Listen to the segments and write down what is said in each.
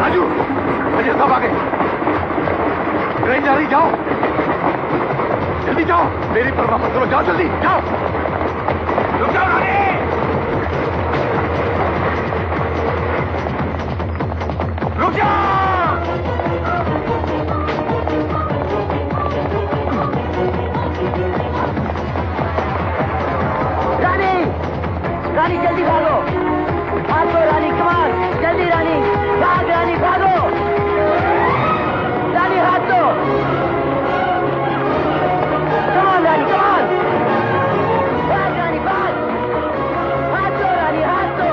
राजू, अजय सब आ गए। ट्रेन जा रही, जाओ जल्दी जाओ, मेरी परवाह मत करो, जाओ जल्दी जाओ। रुक जाओ रानी, रुक जाओ। रानी, रानी जल्दी भागो, भागो रानी, कमाल, जल्दी रानी, भाग रानी, भागो रानी, हाथ दो, कमाल रानी, कमाल, भाग रानी, भाग, हाथ दो रानी, हाथ दो।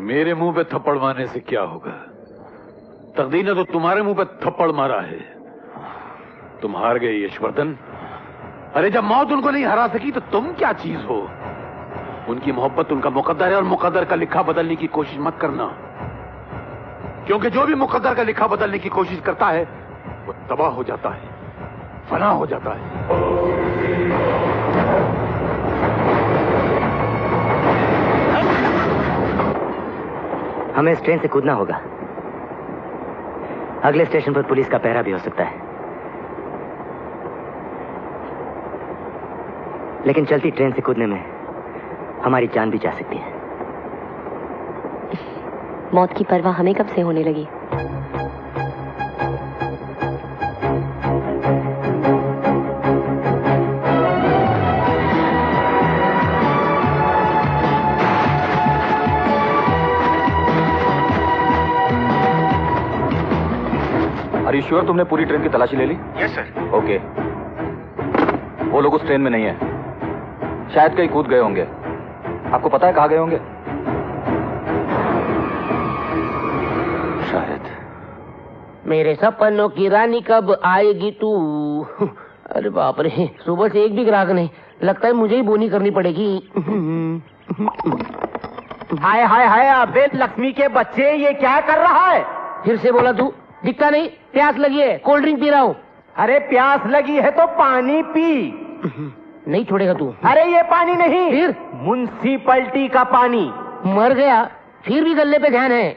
मेरे मुंह पे थप्पड़ मारने से क्या होगा? तकदीर ने तो तुम्हारे मुंह पे थप्पड़ मारा है। तुम हार गए यशवर्धन। अरे जब मौत उनको नहीं हरा सकी तो तुम क्या चीज हो? उनकी मोहब्बत उनका मुकद्दर है और मुकद्दर का लिखा बदलने की कोशिश मत करना, क्योंकि जो भी मुकद्दर का लिखा बदलने की कोशिश करता है वो तबाह हो जाता है, फना हो जाता है। हमें इस ट्रेन से कूदना होगा। अगले स्टेशन पर पुलिस का पहरा भी हो सकता है, लेकिन चलती ट्रेन से कूदने में हमारी जान भी जा सकती है। मौत की परवाह हमें कब से होने लगी? अरे श्योर तुमने पूरी ट्रेन की तलाशी ले ली? Yes sir. ओके, वो लोग उस ट्रेन में नहीं है, शायद कहीं कूद गए होंगे। आपको पता है कहाँ गए होंगे? शायद। मेरे सपनों की रानी कब आएगी तू? अरे बाप रे, सुबह से एक भी ग्राहक नहीं, लगता है मुझे ही बोनी करनी पड़ेगी। हाय हाय हाय, अबे लक्ष्मी के बच्चे, ये क्या कर रहा है? फिर से बोला तू? दिखता नहीं? प्यास लगी है, कोल्ड ड्रिंक पी रहा हूँ। अरे प्यास लगी है तो पानी पी। नहीं छोड़ेगा तू? अरे ये पानी नहीं, फिर? म्युनिसिपैलिटी का पानी। मर गया फिर भी गले पे ध्यान है।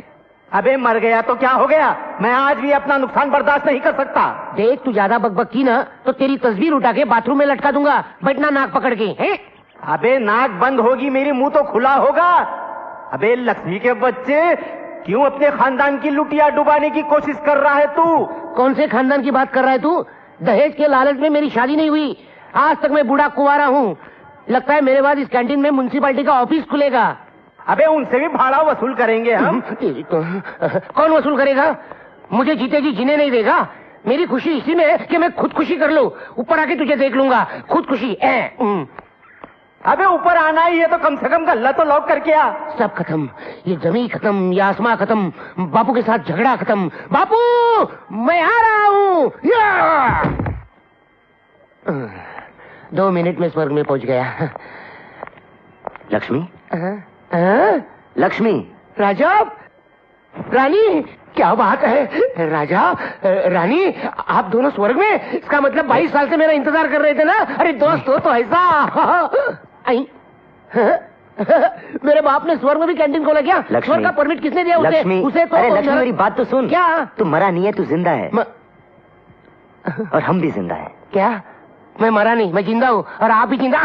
अबे मर गया तो क्या हो गया, मैं आज भी अपना नुकसान बर्दाश्त नहीं कर सकता। देख, तू ज्यादा बकबक की ना तो तेरी तस्वीर उठा के बाथरूम में लटका दूंगा, बैठना नाक पकड़ के। हैं? अबे नाक बंद होगी, मेरी मुंह तो खुला होगा। अबे लक्ष्मी के बच्चे, क्यों अपने खानदान की लुटिया डुबाने की कोशिश कर रहा है तू? कौन से खानदान की बात कर रहा है तू? दहेज के लालच में मेरी शादी नहीं हुई, आज तक मैं बूढ़ा कुंवारा हूँ। लगता है मेरे बाद इस कैंटीन में म्युनिसिपैलिटी का ऑफिस खुलेगा। अबे उनसे भी भाड़ा वसूल करेंगे हम। कौन वसूल करेगा? मुझे जीते जी जीने नहीं देगा। मेरी खुशी इसी में है कि मैं खुदकुशी कर लूं, ऊपर आके तुझे देख लूंगा। खुदकुशी। अबे ऊपर आना ही है तो कम से कम गल्ला तो लॉक करके आ। सब खत्म, ये जमीन खत्म, ये आसमां खत्म, बापू के साथ झगड़ा खत्म। बापू, मैं आ रहा हूँ। 2 मिनट में स्वर्ग में पहुंच गया। लक्ष्मी, लक्ष्मी, राजा, रानी, क्या बात है राजा, रानी, आप दोनों स्वर्ग में? इसका मतलब 22 साल से मेरा इंतजार कर रहे थे ना? अरे दोस्त हो तो ऐसा। मेरे बाप ने स्वर्ग में भी कैंटीन खोला क्या? स्वर्ग का परमिट किसने दिया उसे? लक्ष्मी, उसे तो अरे लक्ष्मी मेरी बात तो सुन। क्या? तू मरा नहीं है, तू जिंदा है। और हम भी जिंदा है। क्या? मैं मरा नहीं, मैं जिंदा हूँ और आप भी जिंदा।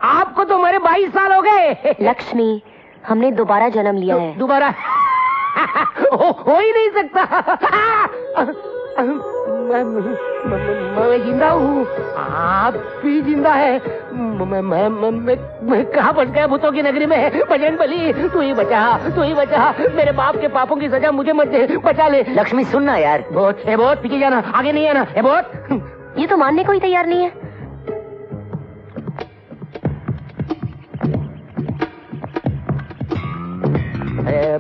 आपको तो मरे 22 साल हो गए। लक्ष्मी, हमने दोबारा जन्म लिया है। दोबारा? हो ही नहीं सकता। मैं जिंदा हूँ, आप भी जिंदा है। मैं कहाँ फंस गया भूतों की नगरी में? बजरंग बली, तू ही बचा, मेरे बाप के पापों की सजा मुझे मत दे, बचा ले। लक्ष्मी सुनना यार। बहुत पीछे जाना, आगे नहीं आना। बहुत ये तो मानने को ही तैयार नहीं है।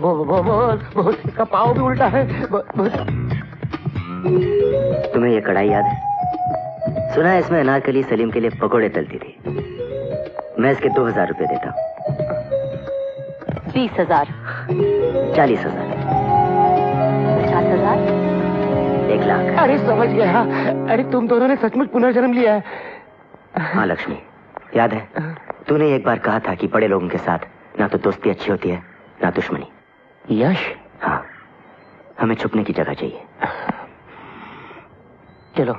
बहुत इसका पाँव भी उल्टा है। तुम्हें ये कढ़ाई याद है? सुना है इसमें अनारकली सलीम के लिए पकोड़े तलती थी। मैं इसके 2000 रुपए देता हूँ। 20,000, 40,000, 50,000, 1 लाख। अरे समझ गया। अरे तुम दोनों ने सचमुच पुनर्जन्म लिया है। हाँ लक्ष्मी, याद है तूने एक बार कहा था कि बड़े लोगों के साथ ना तो दोस्ती अच्छी होती है ना दुश्मनी। यश, हाँ, हमें छुपने की जगह चाहिए। चलो।